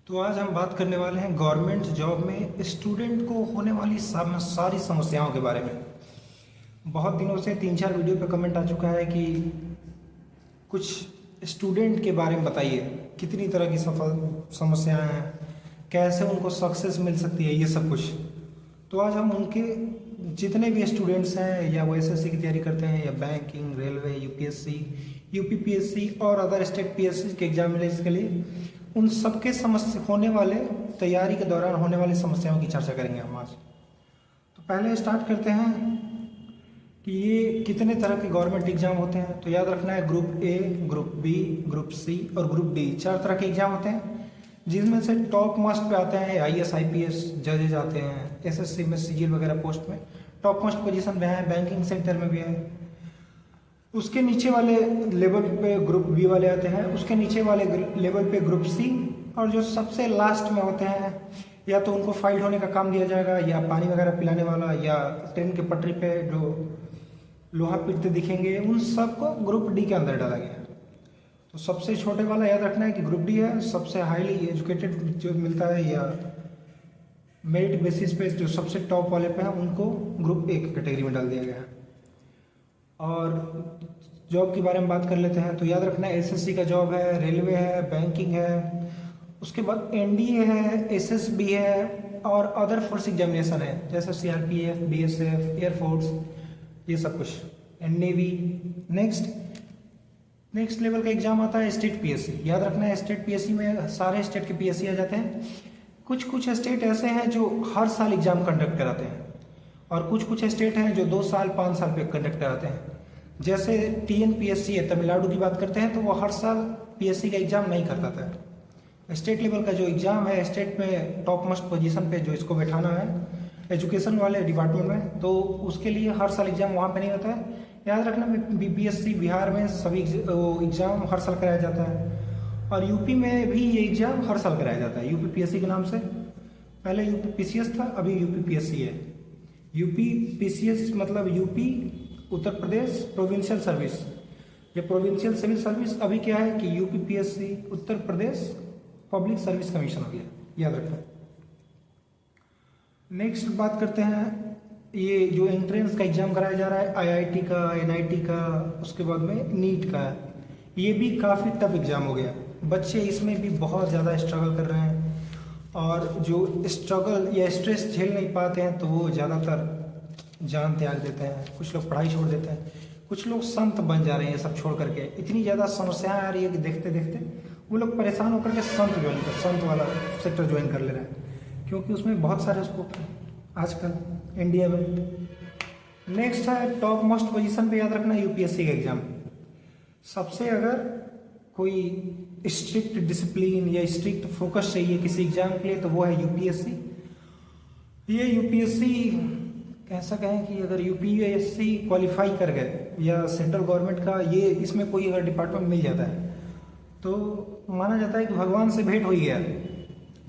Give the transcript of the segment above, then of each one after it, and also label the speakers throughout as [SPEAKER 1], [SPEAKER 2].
[SPEAKER 1] तो आज हम बात करने वाले हैं गवर्नमेंट जॉब में स्टूडेंट को होने वाली सारी समस्याओं के बारे में। बहुत दिनों से 3-4 वीडियो पे कमेंट आ चुका है कि कुछ स्टूडेंट के बारे में बताइए, कितनी तरह की सफल समस्याएं हैं, कैसे उनको सक्सेस मिल सकती है, ये सब कुछ। तो आज हम उनके जितने भी स्टूडेंट्स हैं या वो एसएससी की तैयारी करते हैं या बैंकिंग, रेलवे, यूपीएससी, यूपीपीएससी और अदर स्टेट पीएससी के एग्जामिनेशन के लिए उन सबके समस्या होने वाले तैयारी के दौरान होने वाली समस्याओं की चर्चा करेंगे हम आज। तो पहले स्टार्ट करते हैं कि ये कितने तरह के गवर्नमेंट एग्जाम होते हैं। तो याद रखना है group A, group B, group C और ग्रुप डी, 4 तरह के एग्जाम होते हैं, जिसमें से टॉप मोस्ट पे आते हैं आईएएस आईपीएस जजेज आते हैं, एसएससी में सीजीएल वगैरह पोस्ट में टॉप मोस्ट पोजीशन में है, बैंकिंग सेक्टर में भी है। उसके नीचे वाले लेवल पे ग्रुप बी वाले आते हैं, उसके नीचे वाले लेवल पे ग्रुप सी, और जो सबसे लास्ट में होते हैं या तो उनको फाइट होने का काम दिया जाएगा या पानी वगैरह पिलाने वाला या ट्रेन के पटरी पे जो लोहा पीटते दिखेंगे, उन सबको ग्रुप डी के अंदर डाला गया। तो सबसे छोटे वाला याद रखना है कि ग्रुप डी है। सबसे हाईली एजुकेटेड जो मिलता है या मेरिट बेसिस पे जो सबसे टॉप वाले पे हैं उनको ग्रुप ए की कैटेगरी में डाल दिया गया है। और जॉब के बारे में बात कर लेते हैं। तो याद रखना है एसएससी का जॉब है, रेलवे है, बैंकिंग है, उसके बाद एनडीए है, एसएसबी है और अदर फोर्स एग्जामिनेशन है जैसे सीआरपीएफ, बीएसएफ, एयरफोर्स, ये सब कुछ, नेवी। नेक्स्ट लेवल का एग्जाम आता है स्टेट पीएससी। याद रखना है स्टेट पीएससी में सारे स्टेट के पीएससी आ जाते हैं। कुछ स्टेट ऐसे हैं जो हर साल एग्जाम कंडक्ट कराते हैं और कुछ स्टेट हैं जो 2 साल 5 साल पे कंडक्ट कराते हैं। जैसे टीएनपीएससी है, तमिलनाडु की बात करते हैं तो वो हर साल पीएससी का एग्जाम नहीं करता था। स्टेट लेवल का जो एग्जाम है, स्टेट में टॉप मोस्ट पोजीशन पे जो इसको बैठाना है एजुकेशन वाले डिपार्टमेंट में, तो उसके लिए हर साल एग्जाम वहाँ पे नहीं होता है। याद रखना बीपीएससी बिहार में सभी एग्जाम हर साल कराया जाता है और यूपी में भी ये एग्जाम हर साल कराया जाता है यूपी पीएससी के नाम से। पहले यूपी पीसीएस था, अभी यूपी पीएससी है। यूपी पीसीएस मतलब UP Uttar Pradesh provincial service. ये प्रोविंशियल सिविल सर्विस अभी क्या है कि UP PSC Uttar Pradesh public service commission हो गया, याद रखना। नेक्स्ट बात करते हैं ये जो एंट्रेंस का एग्जाम कराया जा रहा है आईआईटी का, एनआईटी का, उसके बाद में नीट का, ये भी काफ़ी टफ एग्जाम हो गया। बच्चे इसमें भी बहुत ज़्यादा स्ट्रगल कर रहे हैं और जो स्ट्रगल या स्ट्रेस झेल नहीं पाते हैं तो वो ज़्यादातर जान त्याग देते हैं। कुछ लोग पढ़ाई छोड़ देते हैं, कुछ लोग संत बन जा रहे हैं सब छोड़ करके। इतनी ज़्यादा समस्याएं आ रही है कि देखते देखते वो लोग परेशान होकर के संत वाला सेक्टर ज्वाइन कर ले रहे हैं, क्योंकि उसमें बहुत सारे स्कोप हैं आजकल इंडिया में। नेक्स्ट है टॉप मोस्ट पोजीशन पे, याद रखना यूपीएससी का एग्जाम। सबसे अगर कोई स्ट्रिक्ट डिसिप्लिन या स्ट्रिक्ट फोकस चाहिए किसी एग्जाम के लिए तो वो है यूपीएससी। ये यूपीएससी कैसा कहें कि अगर यूपीएससी क्वालिफाई कर गए या सेंट्रल गवर्नमेंट का ये इसमें कोई अगर डिपार्टमेंट मिल जाता है तो माना जाता है कि भगवान से भेंट हो ही गया,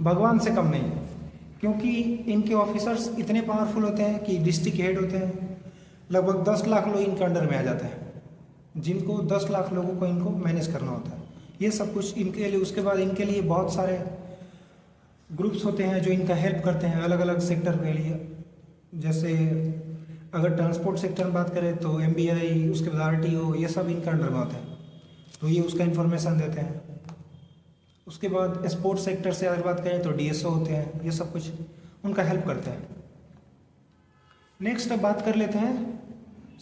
[SPEAKER 1] भगवान से कम नहीं। क्योंकि इनके ऑफिसर्स इतने पावरफुल होते हैं कि डिस्ट्रिक्ट हेड होते हैं, लगभग 10 लाख लोग इनके अंडर में आ जाते हैं, जिनको 10 लाख लोगों को इनको मैनेज करना होता है। ये सब कुछ इनके लिए। उसके बाद इनके लिए बहुत सारे ग्रुप्स होते हैं जो इनका हेल्प करते हैं अलग अलग सेक्टर के लिए। जैसे अगर ट्रांसपोर्ट सेक्टर में बात करें तो एमबीआई, उसके बाद आरटीओ, ये सब इनका अंडर में होते हैं, तो ये उसका इन्फॉर्मेशन देते हैं। उसके बाद स्पोर्ट्स सेक्टर से अगर बात करें तो डीएसओ होते हैं, ये सब कुछ उनका हेल्प करते हैं। नेक्स्ट अब बात कर लेते हैं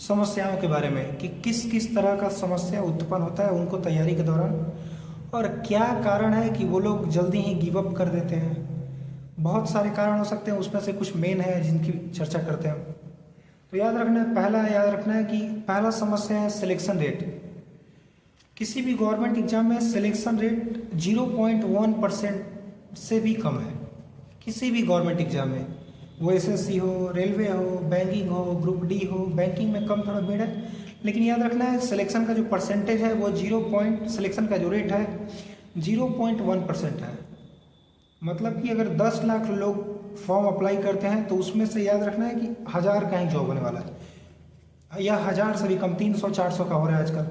[SPEAKER 1] समस्याओं के बारे में कि किस किस तरह का समस्या उत्पन्न होता है उनको तैयारी के दौरान और क्या कारण है कि वो लोग जल्दी ही गिव अप कर देते हैं। बहुत सारे कारण हो सकते हैं, उसमें से कुछ मेन है जिनकी चर्चा करते हैं। तो याद रखना है कि पहला समस्या है सिलेक्शन रेट। किसी भी गवर्नमेंट एग्जाम में सिलेक्शन रेट 0.1% से भी कम है। किसी भी गवर्नमेंट एग्जाम में, वो एसएससी हो, रेलवे हो, बैंकिंग हो, ग्रुप डी हो, बैंकिंग में कम थोड़ा भीड़ है, लेकिन याद रखना है सिलेक्शन का जो परसेंटेज है वो सिलेक्शन का जो रेट है 0.1% है। मतलब कि अगर 10 लाख लोग फॉर्म अप्लाई करते हैं तो उसमें से याद रखना है कि 1000 का ही जॉब होने वाला है, या 1000 से भी कम, 300-400 का हो रहा है आजकल।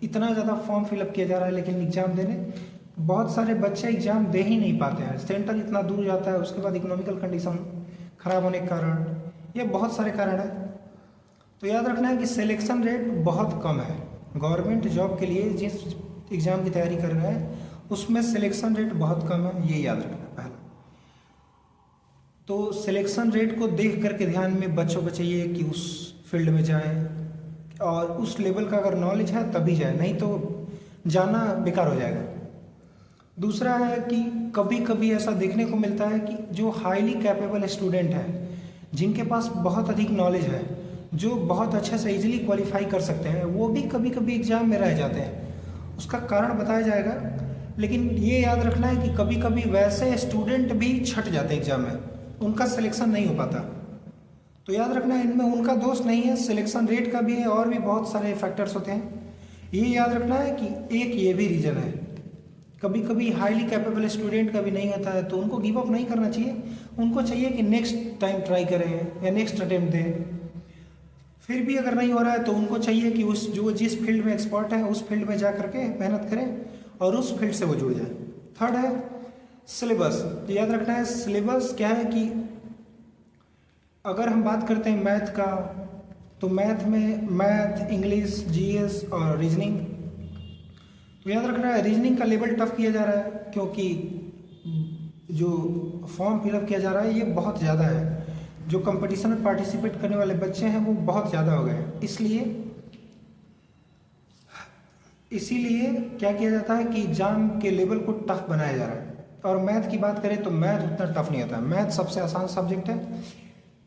[SPEAKER 1] इतना ज़्यादा फॉर्म फिलअप किया जा रहा है, लेकिन एग्जाम देने बहुत सारे बच्चे एग्ज़ाम दे ही नहीं पाते हैं, सेंटर इतना दूर जाता है, उसके बाद इकोनॉमिकल कंडीशन ख़राब होने के कारण, ये बहुत सारे कारण हैं। तो याद रखना है कि सिलेक्शन रेट बहुत कम है गवर्नमेंट जॉब के लिए। जिस एग्ज़ाम की तैयारी कर रहे हैं उसमें सिलेक्शन रेट बहुत कम है, ये याद रखना है पहला। तो सिलेक्शन रेट को देख करके ध्यान में बच्चों को चाहिए कि उस फील्ड में जाएं और उस लेवल का अगर नॉलेज है तभी जाए, नहीं तो जाना बेकार हो जाएगा। दूसरा है कि कभी कभी ऐसा देखने को मिलता है कि जो हाईली कैपेबल स्टूडेंट है, जिनके पास बहुत अधिक नॉलेज है, जो बहुत अच्छे से इजीली क्वालिफाई कर सकते हैं, वो भी कभी कभी एग्ज़ाम में रह जाते हैं। उसका कारण बताया जाएगा, लेकिन ये याद रखना है कि कभी कभी वैसे स्टूडेंट भी छट जाते हैं एग्ज़ाम में, उनका सिलेक्शन नहीं हो पाता। तो याद रखना है इनमें उनका दोष नहीं है, सिलेक्शन रेट का भी है और भी बहुत सारे फैक्टर्स होते हैं। ये याद रखना है कि एक ये भी रीज़न है, कभी कभी हाईली कैपेबल स्टूडेंट का भी नहीं होता है, तो उनको गिव अप नहीं करना चाहिए। उनको चाहिए कि नेक्स्ट टाइम ट्राई करें या नेक्स्ट अटेम्प्ट दें। फिर भी अगर नहीं हो रहा है तो उनको चाहिए कि उस जो जिस फील्ड में एक्सपर्ट है उस फील्ड में जा करके मेहनत करें और उस फील्ड से वो जुड़ जाए। थर्ड है सिलेबस। तो याद रखना है सिलेबस क्या है कि अगर हम बात करते हैं मैथ का, तो मैथ में मैथ, इंग्लिश, जीएस और रीजनिंग। तो याद रखना है रीजनिंग का लेवल टफ किया जा रहा है, क्योंकि जो फॉर्म फिलअप किया जा रहा है ये बहुत ज़्यादा है। जो कंपटीशन में पार्टिसिपेट करने वाले बच्चे हैं वो बहुत ज़्यादा हो गए हैं, इसीलिए क्या किया जाता है कि एग्जाम के लेवल को टफ बनाया जा रहा है। और मैथ की बात करें तो मैथ उतना टफ नहीं होता है, मैथ सबसे आसान सब्जेक्ट है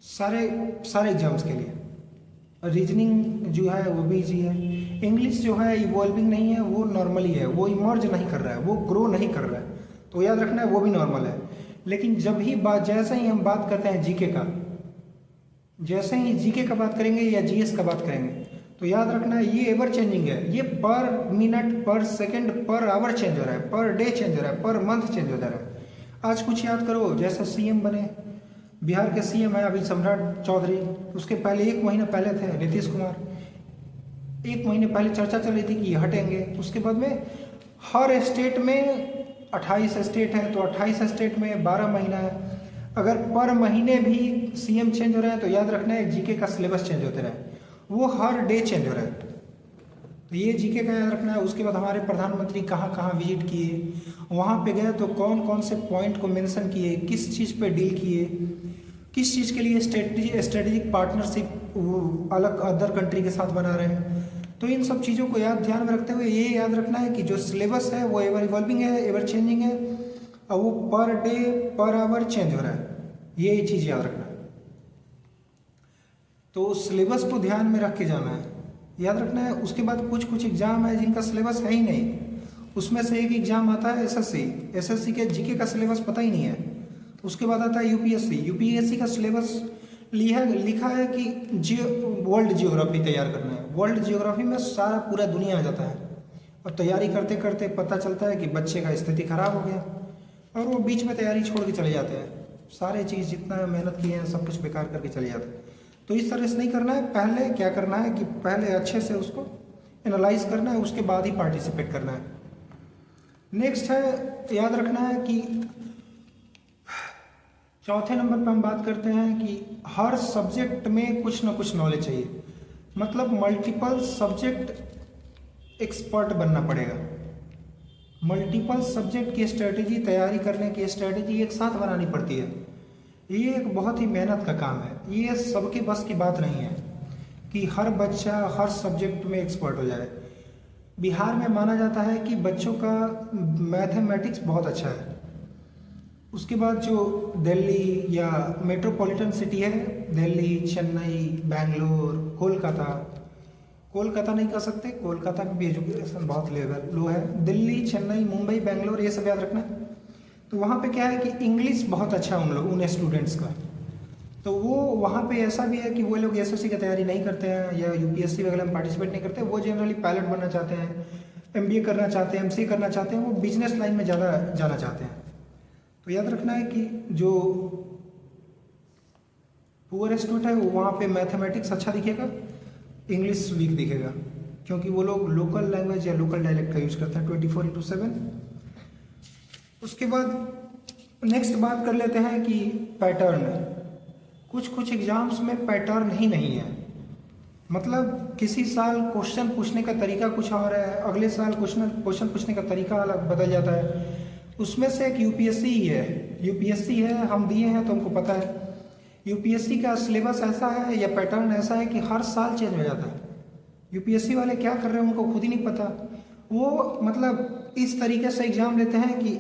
[SPEAKER 1] सारे एग्जाम्स के लिए। रीजनिंग जो है वो भी इजी है। इंग्लिश जो है इवॉल्विंग नहीं है, वो नॉर्मली है, वो इमर्ज नहीं कर रहा है, वो ग्रो नहीं कर रहा है, तो याद रखना है वो भी नॉर्मल है। लेकिन जब ही जैसे ही हम बात करते हैं जीके का, जैसे ही जीके का बात करेंगे या जीएस का बात करेंगे, तो याद रखना है ये एवर चेंजिंग है, ये पर मिनट, पर सेकंड, पर आवर चेंज हो रहा है, पर डे चेंज हो रहा है, पर मंथ चेंज हो जा रहा है। आज कुछ याद करो, जैसे सीएम बने, बिहार के सीएम है अभी सम्राट चौधरी, उसके पहले 1 महीना पहले थे नीतीश कुमार। 1 महीने पहले चर्चा चल रही थी कि हटेंगे। उसके बाद में हर स्टेट में 28 स्टेट है, तो 28 स्टेट में 12 महीना है। अगर पर महीने भी सीएम चेंज हो रहे हैं तो याद रखना है जीके का सिलेबस चेंज होते रहे, वो हर डे चेंज हो रहा है, तो ये जीके का याद रखना है। उसके बाद हमारे प्रधानमंत्री कहाँ कहाँ विजिट किए, वहाँ पे गए तो कौन कौन से पॉइंट को मेंशन किए, किस चीज़ पे डील किए, किस चीज़ के लिए स्ट्रेटेजिक पार्टनरशिप अलग अदर कंट्री के साथ बना रहे हैं। तो इन सब चीज़ों को ध्यान में रखते हुए ये याद रखना है कि जो सिलेबस है वो एवर इवॉल्विंग है, एवर चेंजिंग है, और वो per day per hour change हो रहा है, ये चीज़ याद रखना है। तो सिलेबस को ध्यान में रख के जाना है, याद रखना है। उसके बाद कुछ कुछ एग्जाम है जिनका सिलेबस है ही नहीं, उसमें से एक एग्जाम आता है एसएससी के जीके का सिलेबस पता ही नहीं है। उसके बाद आता है यूपीएससी का सिलेबस लिखा है कि वर्ल्ड जियोग्राफी तैयार करना है। वर्ल्ड जियोग्राफी में सारा पूरा दुनिया आ जाता है, और तैयारी करते करते पता चलता है कि बच्चे का स्थिति खराब हो गया और वो बीच में तैयारी छोड़ के चले जाते हैं, सारे चीज़ जितना मेहनत किए हैं सब कुछ बेकार करके चले जाते हैं। तो इस तरह से नहीं करना है। पहले क्या करना है कि पहले अच्छे से उसको एनालाइज करना है, उसके बाद ही पार्टिसिपेट करना है। नेक्स्ट है, याद रखना है कि चौथे नंबर पर हम बात करते हैं कि हर सब्जेक्ट में कुछ ना कुछ नॉलेज चाहिए, मतलब मल्टीपल सब्जेक्ट एक्सपर्ट बनना पड़ेगा। मल्टीपल सब्जेक्ट की स्ट्रेटेजी, तैयारी करने की स्ट्रेटेजी एक साथ बनानी पड़ती है। ये एक बहुत ही मेहनत का काम है, ये सबके बस की बात नहीं है कि हर बच्चा हर सब्जेक्ट में एक्सपर्ट हो जाए। बिहार में माना जाता है कि बच्चों का मैथमेटिक्स बहुत अच्छा है। उसके बाद जो दिल्ली या मेट्रोपॉलिटन सिटी है, दिल्ली, चेन्नई, बेंगलोर, कोलकाता नहीं कह सकते, कोलकाता में भी एजुकेशन बहुत लो है। दिल्ली, चेन्नई, मुंबई, बेंगलोर, ये सब याद रखना। तो वहाँ पे क्या है कि इंग्लिश बहुत अच्छा उन स्टूडेंट्स का, तो वो वहाँ पे ऐसा भी है कि वो लोग एसएससी की तैयारी नहीं करते हैं या यूपीएससी वगैरह में पार्टिसिपेट नहीं करते, वो जनरली पायलट बनना चाहते हैं, एमबीए करना चाहते हैं, एमसीए करना चाहते हैं, वो बिजनेस लाइन में ज़्यादा जाना चाहते हैं। तो याद रखना है कि जो पुअर स्टूडेंट है वो वहाँ पे मैथमेटिक्स अच्छा दिखेगा, इंग्लिश वीक दिखेगा, क्योंकि वो लोग लोकल लैंग्वेज या लोकल डायलेक्ट का यूज़ करते हैं 24/7। उसके बाद नेक्स्ट बात कर लेते हैं कि पैटर्न। कुछ कुछ एग्जाम्स में पैटर्न ही नहीं है। मतलब किसी साल क्वेश्चन पूछने का तरीका कुछ और है, अगले साल क्वेश्चन पूछने का तरीका अलग बदल जाता है। उसमें से एक यूपीएससी ही है। यूपीएससी है, हम दिए हैं तो हमको पता है। यूपीएससी का सिलेबस ऐसा है या पैटर्न ऐसा है कि हर साल चेंज हो जाता है। यूपीएससी वाले क्या कर रहे हैं उनको खुद ही नहीं पता। वो मतलब इस तरीके से एग्ज़ाम लेते हैं कि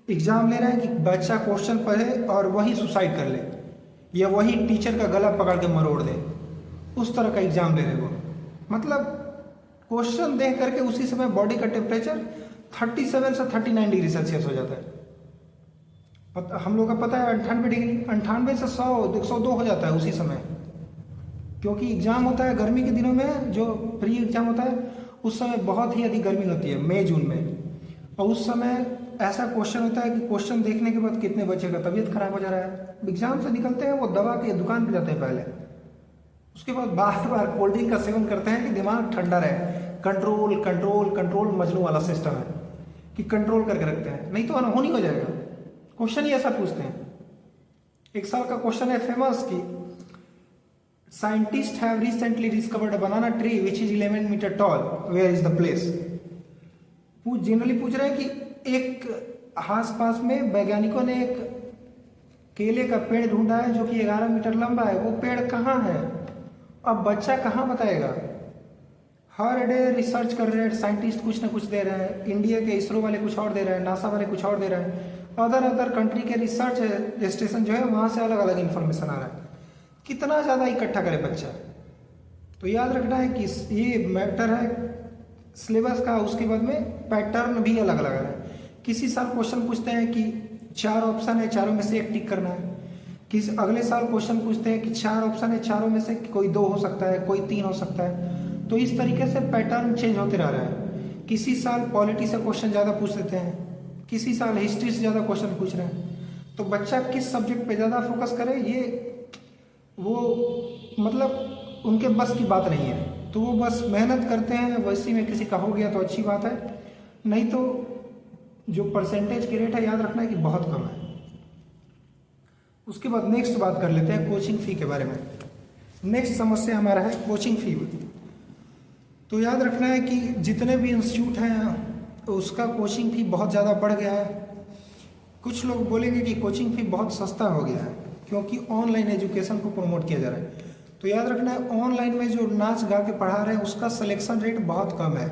[SPEAKER 1] एग्ज़ाम ले रहे हैं कि बच्चा क्वेश्चन पढ़े और वही सुसाइड कर ले या वही टीचर का गला पकड़ के मरोड़ दे, उस तरह का एग्ज़ाम ले रहे वो। मतलब क्वेश्चन देख करके उसी समय बॉडी का टेम्परेचर 37 से 39 डिग्री सेल्सियस हो जाता है। हम लोग का पता है 98 डिग्री, 98 से 100 102 हो जाता है उसी समय। क्योंकि एग्ज़ाम होता है गर्मी के दिनों में, जो प्री एग्ज़ाम होता है उस समय बहुत ही अधिक गर्मी होती है, मई जून में। और उस समय ऐसा क्वेश्चन होता है कि क्वेश्चन देखने के बाद कितने बच्चे का तबीयत खराब हो जा रहा है। एग्ज़ाम से निकलते हैं वो दवा की दुकान पर जाते हैं पहले, उसके बाद बार बार कोल्ड ड्रिंक का सेवन करते हैं कि दिमाग ठंडा रहे। कंट्रोल कंट्रोल कंट्रोल मजनू वाला सिस्टम है कि कंट्रोल करके रखते हैं, नहीं तो अनहोनी हो जाएगा। क्वेश्चन ही ऐसा पूछते हैं। एक साल का क्वेश्चन है फेमस कि scientist have recently discovered a banana tree which is 11 meter tall, where is the place. Generally पूछ रहे हैं कि एक आस पास में वैज्ञानिकों ने एक केले का पेड़ ढूंढा है जो कि 11 मीटर लंबा है, वो पेड़ कहाँ है। अब बच्चा कहाँ बताएगा। हर डे रिसर्च कर रहे हैं, साइंटिस्ट कुछ ना कुछ दे रहे हैं, इंडिया के इसरो वाले कुछ और दे रहे हैं, नासा वाले कुछ और दे रहे हैं, अदर कंट्री के रिसर्च स्टेशन जो है वहाँ से अलग अलग इन्फॉर्मेशन आ रहा है। कितना ज़्यादा इकट्ठा करे बच्चा। तो याद रखना है कि ये मैटर है सिलेबस का। उसके बाद में पैटर्न भी अलग अलग है। किसी साल क्वेश्चन पूछते हैं कि 4 ऑप्शन है, चारों में से एक टिक करना है। अगले साल क्वेश्चन पूछते हैं कि 4 ऑप्शन है, चारों में से कोई 2 हो सकता है, कोई 3 हो सकता है। तो इस तरीके से पैटर्न चेंज होते रह रहा है। किसी साल पॉलिटी से क्वेश्चन ज़्यादा पूछ देते हैं, किसी साल हिस्ट्री से ज़्यादा क्वेश्चन पूछ रहे हैं। तो बच्चा किस सब्जेक्ट पे ज़्यादा फोकस करे, ये वो मतलब उनके बस की बात नहीं है। तो वो बस मेहनत करते हैं, वैसी में किसी का हो गया तो अच्छी बात है, नहीं तो जो परसेंटेज की रेट है याद रखना है कि बहुत कम है। उसके बाद नेक्स्ट बात कर लेते हैं कोचिंग फ़ी के बारे में। नेक्स्ट समस्या हमारा है कोचिंग फ़ी। तो याद रखना है कि जितने भी इंस्टीट्यूट हैं उसका कोचिंग फ़ी बहुत ज़्यादा बढ़ गया है। कुछ लोग बोलेंगे कि कोचिंग फ़ी बहुत सस्ता हो गया है क्योंकि ऑनलाइन एजुकेशन को प्रमोट किया जा रहा है। तो याद रखना है ऑनलाइन में जो नाच गा के पढ़ा रहे हैं उसका सिलेक्शन रेट बहुत कम है।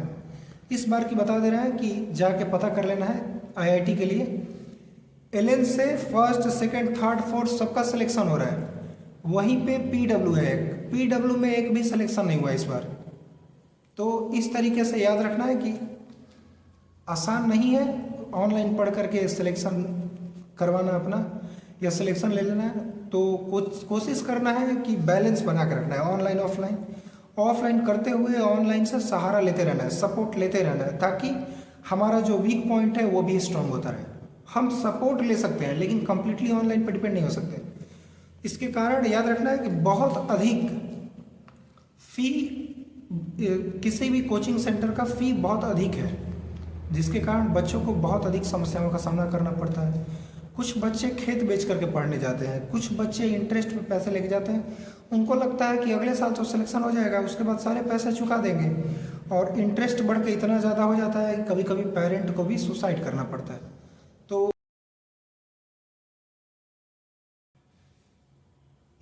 [SPEAKER 1] इस बार की बता दे रहे हैं कि जाके पता कर लेना है आईआईटी के लिए। एलएन से फर्स्ट सेकंड थर्ड फोर्थ सबका सिलेक्शन हो रहा है। वहीं पे पीडब्ल्यू है, पीडब्ल्यू में एक भी सिलेक्शन नहीं हुआ इस बार। तो इस तरीके से याद रखना है कि आसान नहीं है ऑनलाइन पढ़ करके सिलेक्शन करवाना अपना या सिलेक्शन ले लेना है। तो कोशिश करना है कि बैलेंस बना कर रखना है ऑनलाइन ऑफलाइन। ऑफलाइन करते हुए ऑनलाइन से सहारा लेते रहना है, सपोर्ट लेते रहना है, ताकि हमारा जो वीक पॉइंट है वो भी स्ट्रांग होता रहे। हम सपोर्ट ले सकते हैं लेकिन कम्प्लीटली ऑनलाइन पर डिपेंड नहीं हो सकते। इसके कारण याद रखना है कि बहुत अधिक फ़ी, किसी भी कोचिंग सेंटर का फ़ी बहुत अधिक है, जिसके कारण बच्चों को बहुत अधिक समस्याओं का सामना करना पड़ता है। कुछ बच्चे खेत बेच करके पढ़ने जाते हैं, कुछ बच्चे इंटरेस्ट पे पैसे लेके जाते हैं। उनको लगता है कि अगले साल तो सिलेक्शन हो जाएगा, उसके बाद सारे पैसे चुका देंगे, और इंटरेस्ट बढ़ के इतना ज़्यादा हो जाता है कि कभी कभी पेरेंट को भी सुसाइड करना पड़ता है। तो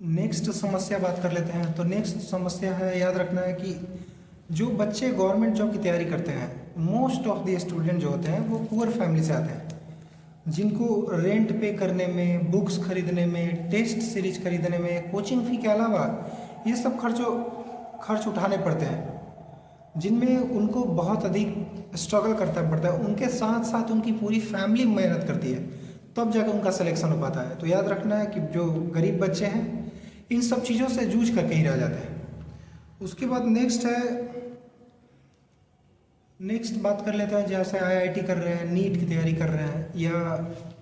[SPEAKER 1] नेक्स्ट समस्या बात कर लेते हैं। तो नेक्स्ट समस्या है, याद रखना है कि जो बच्चे गवर्नमेंट जॉब की तैयारी करते हैं, मोस्ट ऑफ द स्टूडेंट जो होते हैं वो पुअर फैमिली से आते हैं, जिनको रेंट पे करने में, बुक्स खरीदने में, टेस्ट सीरीज खरीदने में, कोचिंग फ़ी के अलावा ये सब खर्च उठाने पड़ते हैं, जिनमें उनको बहुत अधिक स्ट्रगल करना पड़ता है। उनके साथ साथ उनकी पूरी फैमिली मेहनत करती है, तब जाकर उनका सिलेक्शन हो पाता है। तो याद रखना है कि जो गरीब बच्चे हैं इन सब चीज़ों से जूझ करके ही रह जाते हैं। उसके बाद नेक्स्ट बात कर लेते हैं, जैसे आईआईटी कर रहे हैं, नीट की तैयारी कर रहे हैं, या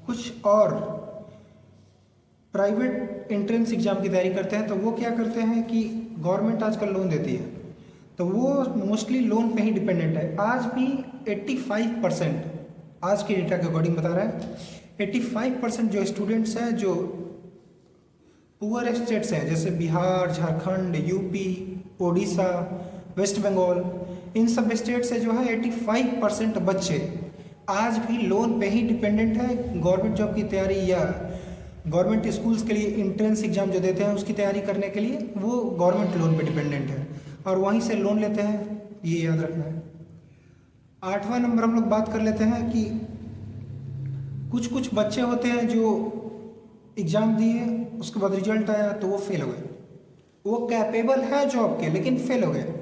[SPEAKER 1] कुछ और प्राइवेट एंट्रेंस एग्ज़ाम की तैयारी करते हैं। तो वो क्या करते हैं कि गवर्नमेंट आजकल लोन देती है, तो वो मोस्टली लोन पे ही डिपेंडेंट है। आज भी 85% आज के डेटा के अकॉर्डिंग बता रहा है 85% जो स्टूडेंट्स हैं जो पुअर स्टेट्स हैं जैसे बिहार, झारखंड, यूपी, उड़ीसा, वेस्ट बंगाल, इन सब स्टेट से जो है 85% बच्चे आज भी लोन पे ही डिपेंडेंट है। गवर्नमेंट जॉब की तैयारी या गवर्नमेंट स्कूल्स के लिए एंट्रेंस एग्जाम जो देते हैं उसकी तैयारी करने के लिए वो गवर्नमेंट लोन पे डिपेंडेंट है और वहीं से लोन लेते हैं, ये याद रखना है। 8वां नंबर हम लोग बात कर लेते हैं कि कुछ कुछ बच्चे होते हैं जो एग्ज़ाम दिए उसके बाद रिजल्ट आया तो वो फेल हो गए, वो कैपेबल है जॉब के लेकिन फेल हो गए।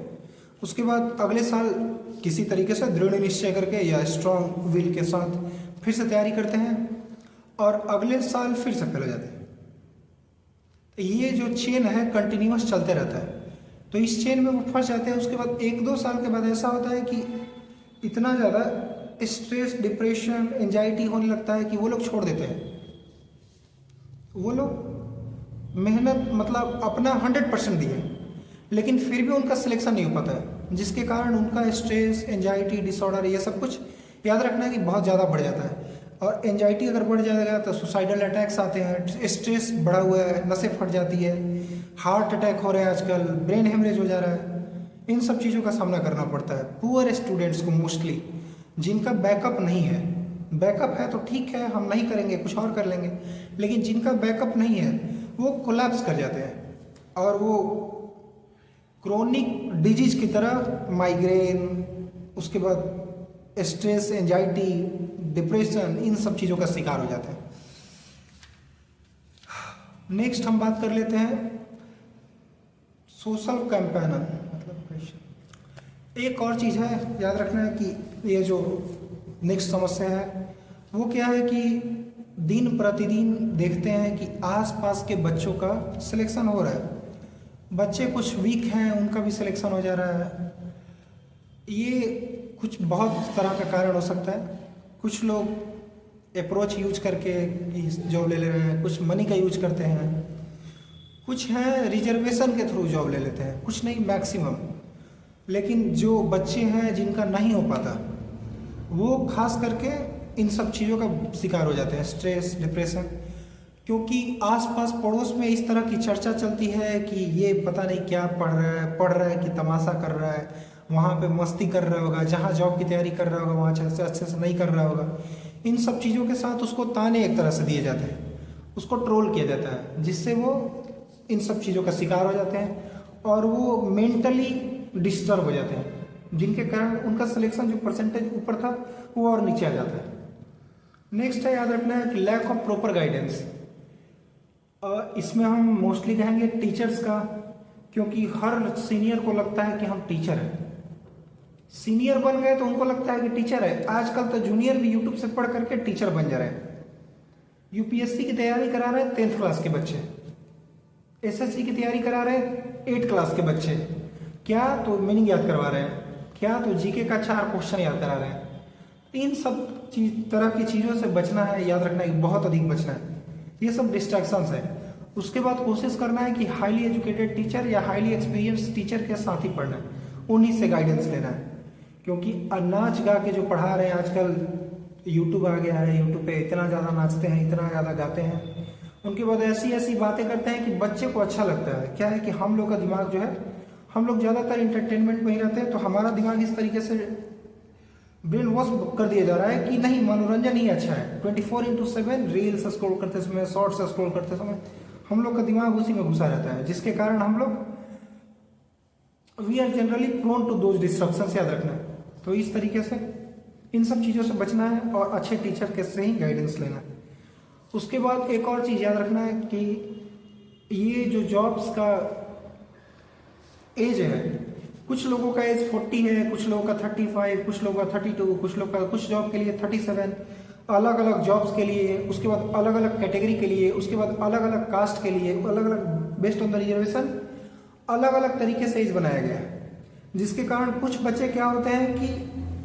[SPEAKER 1] उसके बाद अगले साल किसी तरीके से दृढ़ निश्चय करके या स्ट्रॉन्ग विल के साथ फिर से तैयारी करते हैं और अगले साल फिर से फेल हो जाते हैं। तो ये जो चेन है कंटिन्यूअस चलते रहता है, तो इस चेन में वो फंस जाते हैं। उसके बाद 1-2 साल के बाद ऐसा होता है कि इतना ज़्यादा स्ट्रेस, डिप्रेशन, एंजाइटी होने लगता है कि वो लोग छोड़ देते हैं। वो लोग मेहनत मतलब अपना 100% दिए लेकिन फिर भी उनका सिलेक्शन नहीं हो पाता है, जिसके कारण उनका स्ट्रेस, एंजाइटी डिसऑर्डर ये सब कुछ याद रखना है कि बहुत ज़्यादा बढ़ जाता है। और एंजाइटी अगर बढ़ जाएगा तो सुसाइडल अटैक्स आते हैं, स्ट्रेस बढ़ा हुआ है, नसें फट जाती है, हार्ट अटैक हो रहे हैं आजकल, ब्रेन हेमरेज हो जा रहा है। इन सब चीज़ों का सामना करना पड़ता है पुअर स्टूडेंट्स को मोस्टली, जिनका बैकअप नहीं है। बैकअप है तो ठीक है, हम नहीं करेंगे, कुछ और कर लेंगे, लेकिन जिनका बैकअप नहीं है वो कोलैप्स कर जाते हैं और वो क्रोनिक डिजीज की तरह माइग्रेन, उसके बाद स्ट्रेस, एंजाइटी, डिप्रेशन, इन सब चीज़ों का शिकार हो जाते हैं। नेक्स्ट हम बात कर लेते हैं सोशल कैंपेनर मतलब प्रेशर। एक और चीज़ है याद रखना है कि ये जो नेक्स्ट समस्या है वो क्या है कि दिन प्रतिदिन देखते हैं कि आसपास के बच्चों का सिलेक्शन हो रहा है। बच्चे कुछ वीक हैं उनका भी सिलेक्शन हो जा रहा है। ये कुछ बहुत तरह का कारण हो सकता है। कुछ लोग अप्रोच यूज करके जॉब ले ले रहे हैं, कुछ मनी का यूज करते हैं, कुछ हैं रिजर्वेशन के थ्रू जॉब ले लेते हैं, कुछ नहीं मैक्सिमम। लेकिन जो बच्चे हैं जिनका नहीं हो पाता वो खास करके इन सब चीज़ों का शिकार हो जाते हैं, स्ट्रेस, डिप्रेशन, क्योंकि आसपास पड़ोस में इस तरह की चर्चा चलती है कि ये पता नहीं क्या पढ़ रहा है कि तमाशा कर रहा है, वहाँ पे मस्ती कर रहा होगा, जहाँ जॉब की तैयारी कर रहा होगा वहाँ अच्छे से नहीं कर रहा होगा। इन सब चीज़ों के साथ उसको ताने एक तरह से दिए जाते हैं, उसको ट्रोल किया जाता है, जिससे वो इन सब चीज़ों का शिकार हो जाते हैं और वो मेंटली डिस्टर्ब हो जाते हैं, जिनके कारण उनका सिलेक्शन जो परसेंटेज ऊपर था वो और नीचे आ जाता है। नेक्स्ट है याद रखना है कि लैक ऑफ प्रॉपर गाइडेंस। इसमें हम मोस्टली कहेंगे टीचर्स का, क्योंकि हर सीनियर को लगता है कि हम टीचर हैं। सीनियर बन गए तो उनको लगता है कि टीचर है। आजकल तो जूनियर भी यूट्यूब से पढ़ करके टीचर बन जा रहे हैं। यूपीएससी की तैयारी करा रहे हैं 10th क्लास के बच्चे, एसएससी की तैयारी करा रहे हैं 8th क्लास के बच्चे। क्या तो मीनिंग याद करवा रहे हैं, क्या तो जीके का 4 क्वेश्चन याद करा रहे हैं। इन सब तरह की चीज़ों से बचना है, याद रखना है, बहुत अधिक बचना है। ये सब डिस्ट्रैक्शंस है। उसके बाद कोशिश करना है कि हाईली एजुकेटेड टीचर या हाईली एक्सपीरियंस टीचर के साथ ही पढ़ना है, उन्हीं से गाइडेंस लेना है। क्योंकि नाच गा के जो पढ़ा रहे हैं आजकल, यूट्यूब आ गया है, यूट्यूब पे इतना ज़्यादा नाचते हैं, इतना ज़्यादा गाते हैं, उनके बाद ऐसी ऐसी बातें करते हैं कि बच्चे को अच्छा लगता है। क्या है कि हम लोग का दिमाग जो है, हम लोग ज़्यादातर इंटरटेनमेंट में ही रहते हैं, तो हमारा दिमाग इस तरीके से ब्रेन वॉश कर दिया जा रहा है कि नहीं, मनोरंजन ही अच्छा है। 24/7 रील्स स्क्रॉल करते समय, शॉर्ट्स स्क्रॉल करते समय हम लोग का दिमाग उसी में घुसा रहता है, जिसके कारण हम लोग we are generally prone to those distractions, याद रखना है। तो इस तरीके से इन सब चीज़ों से बचना है और अच्छे टीचर के से ही गाइडेंस लेना है। उसके बाद एक और चीज़ याद रखना है कि ये जो जॉब्स का एज है, कुछ लोगों का एज 40 है, कुछ लोगों का 35, कुछ लोगों का 32, कुछ लोग का कुछ जॉब के लिए 37, अलग अलग जॉब्स के लिए, उसके बाद अलग अलग कैटेगरी के लिए, उसके बाद अलग अलग कास्ट के लिए, अलग अलग बेस्ड ऑन द रिजर्वेशन अलग अलग तरीके से एज बनाया गया है। जिसके कारण कुछ बच्चे क्या होते हैं कि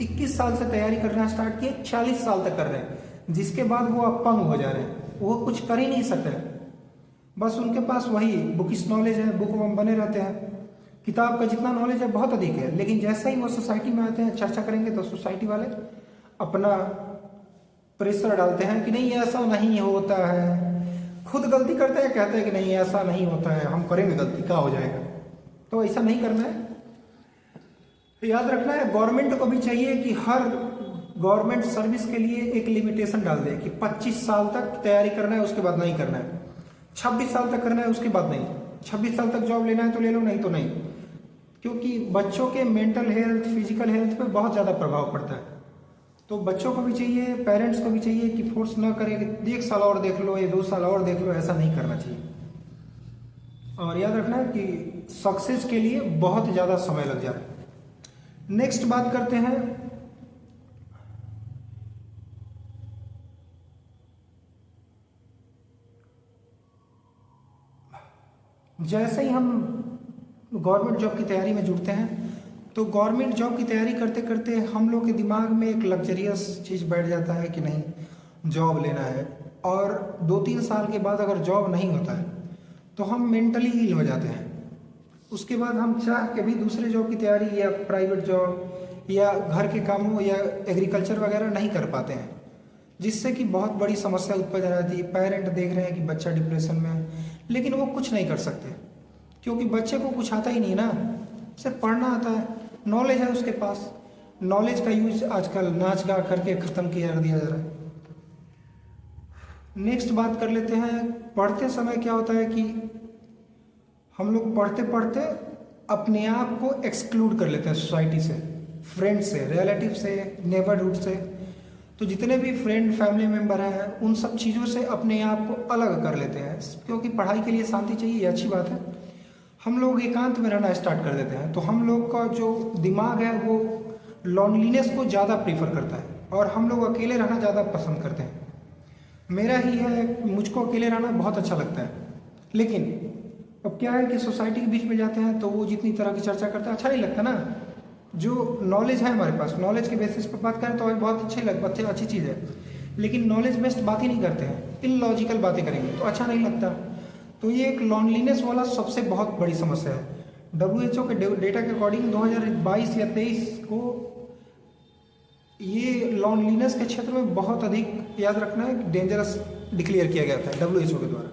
[SPEAKER 1] 21 साल से तैयारी करना स्टार्ट किए, 40 साल तक कर रहे हैं, जिसके बाद वो अपंग हो जा रहे हैं, वो कुछ कर ही नहीं सकते। बस उनके पास वही बुकिश नॉलेज है, बुक में बने रहते हैं, किताब का जितना नॉलेज है बहुत अधिक है, लेकिन जैसे ही वो सोसाइटी में आते हैं, चर्चा करेंगे तो सोसाइटी वाले अपना प्रेशर डालते हैं कि नहीं ऐसा नहीं होता है, खुद गलती करते हैं कहते हैं कि नहीं ऐसा नहीं होता है, हम करेंगे गलती क्या हो जाएगा। तो ऐसा नहीं करना है। याद रखना है गवर्नमेंट को भी चाहिए कि हर गवर्नमेंट सर्विस के लिए एक लिमिटेशन डाल दे कि 25 साल तक तैयारी करना है, उसके बाद नहीं करना है। 26 साल तक करना है, उसके बाद नहीं। 26 साल तक जॉब लेना है तो ले लो, नहीं तो नहीं। क्योंकि बच्चों के मेंटल हेल्थ, फिजिकल हेल्थ पे बहुत ज़्यादा प्रभाव पड़ता है। तो बच्चों को भी चाहिए, पेरेंट्स को भी चाहिए कि फोर्स ना करें कि 1 साल और देख लो या 2 साल और देख लो, ऐसा नहीं करना चाहिए। और याद रखना है कि सक्सेस के लिए बहुत ज़्यादा समय लग जाता है। नेक्स्ट बात करते हैं जैसे ही हम गवर्नमेंट जॉब की तैयारी में जुड़ते हैं तो गवर्नमेंट जॉब की तैयारी करते करते हम लोग के दिमाग में एक लग्जरियस चीज़ बैठ जाता है कि नहीं जॉब लेना है। और 2-3 साल के बाद अगर जॉब नहीं होता है तो हम मेंटली इल हो जाते हैं। उसके बाद हम चाह के भी दूसरे जॉब की तैयारी या प्राइवेट जॉब या घर के कामों या एग्रीकल्चर वगैरह नहीं कर पाते हैं, जिससे कि बहुत बड़ी समस्या उत्पन्न रहती है। पेरेंट देख रहे हैं कि बच्चा डिप्रेशन में है, लेकिन वो कुछ नहीं कर सकते क्योंकि बच्चे को कुछ आता ही नहीं ना, सिर्फ पढ़ना आता है, नॉलेज है उसके पास। नॉलेज का यूज आजकल नाच गा करके ख़त्म किया दिया जा रहा है। नेक्स्ट बात कर लेते हैं, पढ़ते समय क्या होता है कि हम लोग पढ़ते पढ़ते अपने आप को एक्सक्लूड कर लेते हैं सोसाइटी से, फ्रेंड से, रिलेटिव से, नेबरहुड से। तो जितने भी फ्रेंड फैमिली मेम्बर हैं उन सब चीज़ों से अपने आप को अलग कर लेते हैं, क्योंकि पढ़ाई के लिए शांति चाहिए, ये अच्छी बात है। हम लोग एकांत में रहना स्टार्ट कर देते हैं, तो हम लोग का जो दिमाग है वो लॉनलीनेस को ज़्यादा प्रीफर करता है और हम लोग अकेले रहना ज़्यादा पसंद करते हैं। मेरा ही है, मुझको अकेले रहना बहुत अच्छा लगता है। लेकिन अब क्या है कि सोसाइटी के बीच में जाते हैं तो वो जितनी तरह की चर्चा करते हैं अच्छा नहीं लगता ना। जो नॉलेज है हमारे पास, नॉलेज के बेसिस पर बात करें तो हमें बहुत अच्छी चीज़ है, लेकिन नॉलेज बेस्ड बात ही नहीं करते हैं, इलॉजिकल बातें करेंगे तो अच्छा नहीं लगता। तो ये एक लॉनलीनेस वाला सबसे बहुत बड़ी समस्या है। WHO के डेटा के अकॉर्डिंग 2022 या 23 को ये लॉनलीनेस के क्षेत्र में बहुत अधिक, याद रखना है, डेंजरस डिक्लेयर किया गया था WHO के द्वारा।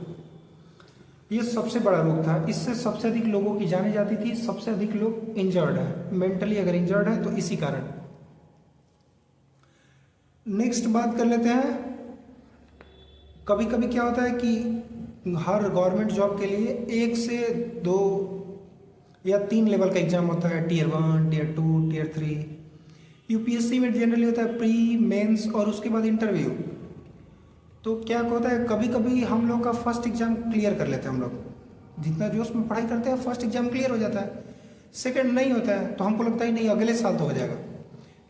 [SPEAKER 1] ये सबसे बड़ा रोग था, इससे सबसे अधिक लोगों की जाने जाती थी, सबसे अधिक लोग इंजर्ड हैं मेंटली, अगर इंजर्ड है तो इसी कारण। नेक्स्ट बात कर लेते हैं, कभी कभी क्या होता है कि हर गवर्नमेंट जॉब के लिए 1 से 2 या 3 लेवल का एग्जाम होता है, Tier 1, Tier 2, Tier 3। UPSC में जनरली होता है प्री, मेंस और उसके बाद इंटरव्यू। तो क्या होता है, कभी कभी हम लोग का फर्स्ट एग्जाम क्लियर कर लेते हैं, हम लोग जितना जोश में पढ़ाई करते हैं फर्स्ट एग्जाम क्लियर हो जाता है, सेकंड नहीं होता है तो हमको लगता है नहीं अगले साल तो हो जाएगा।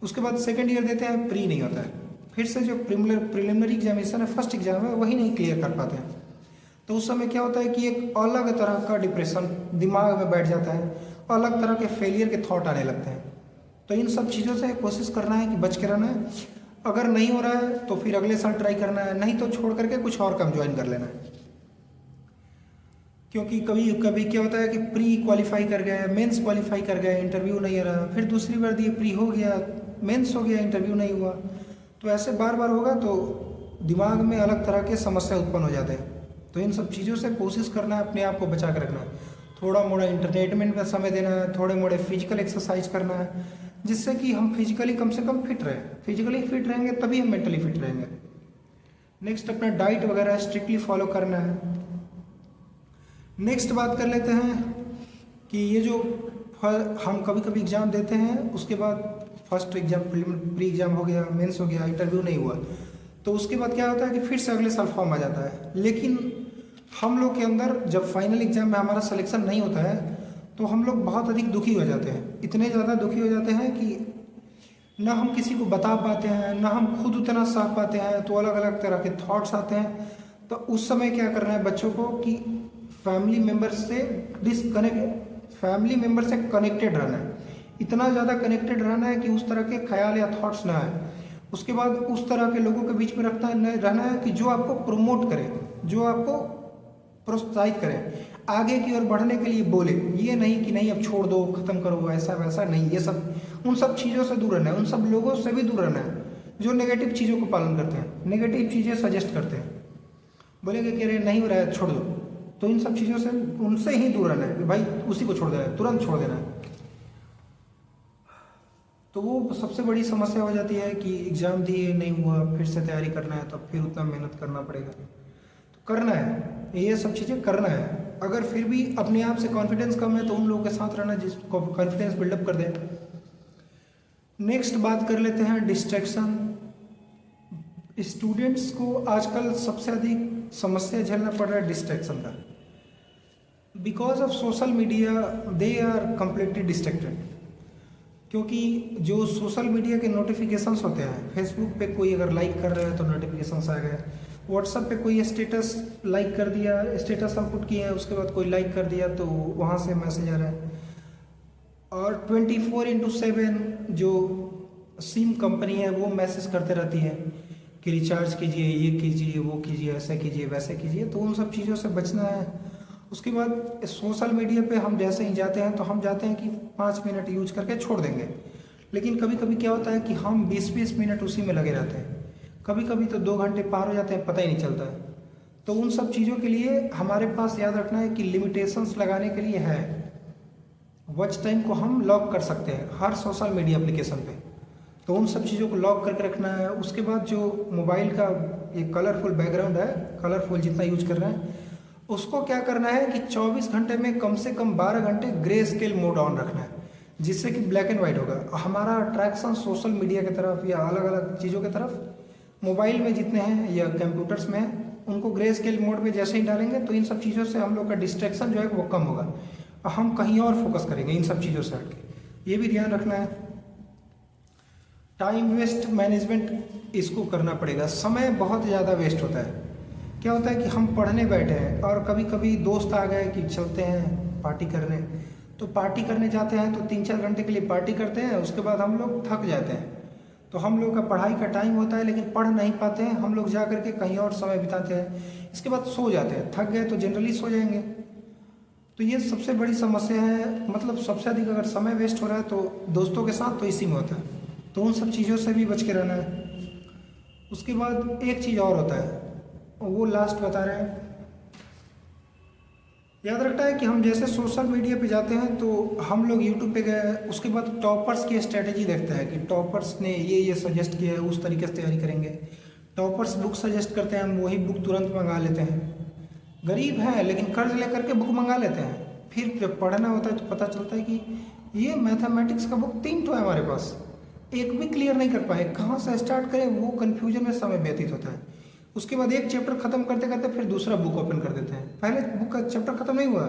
[SPEAKER 1] उसके बाद सेकंड ईयर देते हैं, प्री नहीं होता है, फिर से जो प्रिलिमिनरी एग्जामिनेशन है, फर्स्ट एग्जाम है, वही नहीं क्लियर कर पाते हैं। तो उस समय क्या होता है कि एक अलग तरह का डिप्रेशन दिमाग में बैठ जाता है, अलग तरह के फेलियर के थॉट आने लगते हैं। तो इन सब चीज़ों से कोशिश करना है कि बच के रहना है। अगर नहीं हो रहा है तो फिर अगले साल ट्राई करना है, नहीं तो छोड़ करके कुछ और काम ज्वाइन कर लेना है। क्योंकि कभी कभी क्या होता है कि प्री क्वालिफाई कर गए, मेंस क्वालिफाई कर गए, इंटरव्यू नहीं आ रहा, फिर दूसरी बार दिए, प्री हो गया, मेंस हो गया, इंटरव्यू नहीं हुआ। तो ऐसे बार बार होगा तो दिमाग में अलग तरह के समस्या उत्पन्न हो जाते हैं। तो इन सब चीज़ों से कोशिश करना है अपने आप को बचा कर रखना है। थोड़ा मोड़ा इंटरटेनमेंट में समय देना है, थोड़े मोड़े फिजिकल एक्सरसाइज करना है, जिससे कि हम फिजिकली कम से कम फिट रहें। फिजिकली फिट रहेंगे तभी हम मेंटली फिट रहेंगे। नेक्स्ट अपना डाइट वगैरह स्ट्रिक्टली फॉलो करना है। नेक्स्ट बात कर लेते हैं कि ये जो हम कभी कभी एग्ज़ाम देते हैं, उसके बाद फर्स्ट एग्जाम प्री एग्जाम हो गया, मेंस हो गया, इंटरव्यू नहीं हुआ, तो उसके बाद क्या होता है कि फिर से अगले साल फॉर्म आ जाता है। लेकिन हम लोग के अंदर जब फाइनल एग्जाम में हमारा सिलेक्शन नहीं होता है तो हम लोग बहुत अधिक दुखी हो जाते हैं, इतने ज़्यादा दुखी हो जाते हैं कि ना हम किसी को बता पाते हैं, ना हम खुद उतना सह पाते हैं, तो अलग अलग तरह के थॉट्स आते हैं। तो उस समय क्या करना है बच्चों को कि फैमिली मेम्बर से फैमिली मेम्बर से कनेक्टेड रहना है, इतना ज़्यादा कनेक्टेड रहना है कि उस तरह के ख्याल या थॉट्स ना आए। उसके बाद उस तरह के लोगों के बीच में रहना है कि जो आपको प्रमोट करे, जो आपको प्रोत्साहित करें, आगे की ओर बढ़ने के लिए बोले। ये नहीं कि नहीं अब छोड़ दो, ख़त्म करो, ऐसा वैसा नहीं। ये सब उन सब चीज़ों से दूर रहना है, उन सब लोगों से भी दूर रहना है जो नेगेटिव चीज़ों को पालन करते हैं, नेगेटिव चीज़ें सजेस्ट करते हैं, बोलेंगे कि अरे नहीं हो रहा है छोड़ दो, तो इन सब चीज़ों से उनसे ही दूर रहना है कि भाई उसी को छोड़ देना है, तुरंत छोड़ देना है। तो वो सबसे बड़ी समस्या हो जाती है कि एग्ज़ाम दिए नहीं हुआ, फिर से तैयारी करना है, तो फिर उतना मेहनत करना पड़ेगा। तो करना है, ये सब चीज़ें करना है। अगर फिर भी अपने आप से कॉन्फिडेंस कम है तो उन लोगों के साथ रहना जिसको कॉन्फिडेंस बिल्डअप कर दे। नेक्स्ट बात कर लेते हैं डिस्ट्रैक्शन। स्टूडेंट्स को आजकल सबसे अधिक समस्या झेलना पड़ रहा है डिस्ट्रैक्शन का। Because of social media they are completely distracted, क्योंकि जो सोशल मीडिया के नोटिफिकेशंस होते हैं, फेसबुक पे कोई अगर लाइक कर रहा है तो नोटिफिकेशंस आ गए, व्हाट्सएप पे कोई स्टेटस लाइक कर दिया, स्टेटस हम पुट किए हैं, उसके बाद कोई लाइक कर दिया तो वहाँ से मैसेज आ रहा है। और 24/7 जो सिम कंपनी है वो मैसेज करते रहती है कि रिचार्ज कीजिए, ये कीजिए, वो कीजिए, ऐसे कीजिए, वैसे कीजिए, तो उन सब चीज़ों से बचना है। उसके बाद सोशल मीडिया पे हम जैसे ही जाते हैं तो हम जाते हैं कि 5 मिनट यूज करके छोड़ देंगे, लेकिन कभी कभी क्या होता है कि हम 20-20 मिनट उसी में लगे रहते हैं, कभी कभी तो 2 घंटे पार हो जाते हैं, पता ही नहीं चलता है। तो उन सब चीज़ों के लिए हमारे पास याद रखना है कि लिमिटेशंस लगाने के लिए है। वॉच टाइम को हम लॉक कर सकते हैं हर सोशल मीडिया एप्लीकेशन पे, तो उन सब चीज़ों को लॉक करके रखना है। उसके बाद जो मोबाइल का ये कलरफुल बैकग्राउंड है, कलरफुल जितना यूज कर रहे हैं, उसको क्या करना है कि 24 घंटे में कम से कम 12 घंटे ग्रे स्केल मोड ऑन रखना है, जिससे कि ब्लैक एंड वाइट होगा। हमारा अट्रैक्शन सोशल मीडिया की तरफ या अलग अलग चीज़ों की तरफ मोबाइल में जितने हैं या कंप्यूटर्स में हैं, उनको ग्रे स्केल मोड में जैसे ही डालेंगे तो इन सब चीज़ों से हम लोग का डिस्ट्रैक्शन जो है वो कम होगा, हम कहीं और फोकस करेंगे इन सब चीज़ों से हटके। ये भी ध्यान रखना है। टाइम वेस्ट मैनेजमेंट इसको करना पड़ेगा। समय बहुत ज़्यादा वेस्ट होता है। क्या होता है कि हम पढ़ने बैठे हैं और कभी कभी दोस्त आ गए कि चलते हैं पार्टी करने, तो पार्टी करने जाते हैं तो 3-4 घंटे के लिए पार्टी करते हैं, उसके बाद हम लोग थक जाते हैं, तो हम लोग का पढ़ाई का टाइम होता है लेकिन पढ़ नहीं पाते हैं, हम लोग जा करके कहीं और समय बिताते हैं, इसके बाद सो जाते हैं। थक गए तो जनरली सो जाएंगे। तो ये सबसे बड़ी समस्या है। मतलब सबसे अधिक अगर समय वेस्ट हो रहा है तो दोस्तों के साथ तो इसी में होता है, तो उन सब चीज़ों से भी बच के रहना है। उसके बाद एक चीज़ और होता है, वो लास्ट बता रहे हैं, याद रखना है कि हम जैसे सोशल मीडिया पे जाते हैं तो हम लोग यूट्यूब पे गए, उसके बाद टॉपर्स की स्ट्रेटेजी देखते हैं कि टॉपर्स ने ये सजेस्ट किया है, उस तरीके से तैयारी करेंगे। टॉपर्स बुक सजेस्ट करते हैं, हम वही बुक तुरंत मंगा लेते हैं। गरीब हैं लेकिन कर्ज लेकर के बुक मंगा लेते हैं, फिर जब पढ़ना होता है तो पता चलता है कि ये मैथमेटिक्स का बुक 3 ठो है हमारे पास, एक भी क्लियर नहीं कर पाए, कहाँ से स्टार्ट करें, वो कन्फ्यूजन में समय व्यतीत होता है। उसके बाद एक चैप्टर खत्म करते करते फिर दूसरा बुक ओपन कर देते हैं, पहले बुक का चैप्टर खत्म नहीं हुआ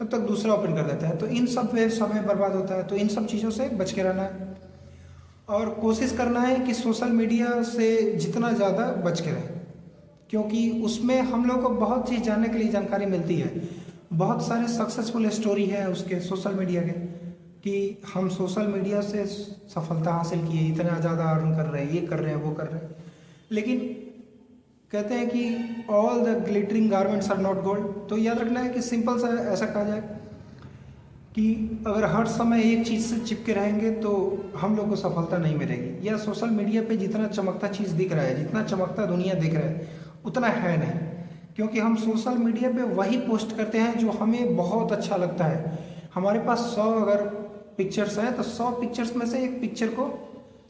[SPEAKER 1] तब तक दूसरा ओपन कर देते हैं, तो इन सब में समय बर्बाद होता है। तो इन सब चीज़ों से बच के रहना है और कोशिश करना है कि सोशल मीडिया से जितना ज़्यादा बच के रहें, क्योंकि उसमें हम लोग को बहुत चीज़ जानने के लिए जानकारी मिलती है। बहुत सारे सक्सेसफुल स्टोरी है उसके सोशल मीडिया के कि हम सोशल मीडिया से सफलता हासिल किए, इतना ज़्यादा अर्न कर रहे हैं, ये कर रहे हैं, वो कर रहे हैं। लेकिन कहते हैं कि all the glittering garments are not gold. तो याद रखना है कि सिंपल सा ऐसा कहा जाए कि अगर हर समय एक चीज़ से चिपके रहेंगे तो हम लोग को सफलता नहीं मिलेगी। या सोशल मीडिया पे जितना चमकता चीज़ दिख रहा है, जितना चमकता दुनिया दिख रहा है, उतना है नहीं, क्योंकि हम सोशल मीडिया पे वही पोस्ट करते हैं जो हमें बहुत अच्छा लगता है। हमारे पास 100 अगर पिक्चर्स हैं तो 100 पिक्चर्स में से एक पिक्चर को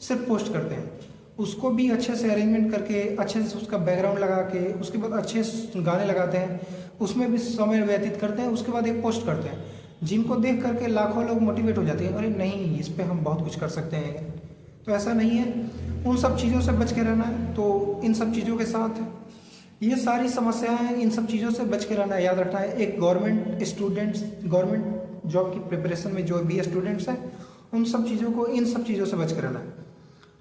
[SPEAKER 1] सिर्फ पोस्ट करते हैं, उसको भी अच्छे से अरेंजमेंट करके, अच्छे से उसका बैकग्राउंड लगा के, उसके बाद अच्छे गाने लगाते हैं, उसमें भी समय व्यतीत करते हैं, उसके बाद एक पोस्ट करते हैं, जिनको देख करके लाखों लोग मोटिवेट हो जाते हैं, अरे नहीं इस पर हम बहुत कुछ कर सकते हैं। तो ऐसा नहीं है, उन सब चीज़ों से बच के रहना है। तो इन सब चीज़ों के साथ ये सारी समस्याएं हैं, इन सब चीज़ों से बच के रहना है। याद रखना है एक गवर्नमेंट जॉब की प्रिपरेशन में जो भी स्टूडेंट्स हैं, उन सब चीज़ों को, इन सब चीज़ों से बच के रहना है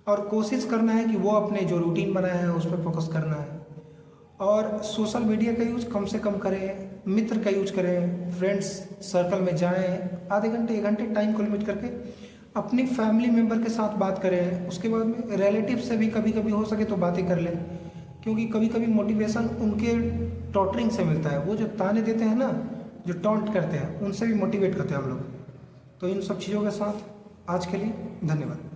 [SPEAKER 1] और कोशिश करना है कि वो अपने जो रूटीन बनाया है उस पर फोकस करना है। और सोशल मीडिया का यूज़ कम से कम करें, मित्र का यूज करें, फ्रेंड्स सर्कल में जाएं, आधे घंटे 1 घंटे टाइम को लिमिट करके अपनी फैमिली मेम्बर के साथ बात करें। उसके बाद में रिलेटिव से भी कभी कभी हो सके तो बातें कर लें, क्योंकि कभी कभी मोटिवेशन उनके टॉटरिंग से मिलता है। वो जो ताने देते हैं ना, जो टॉन्ट करते हैं, उनसे भी मोटिवेट करते हैं हम लोग। तो इन सब चीज़ों के साथ आज के लिए धन्यवाद।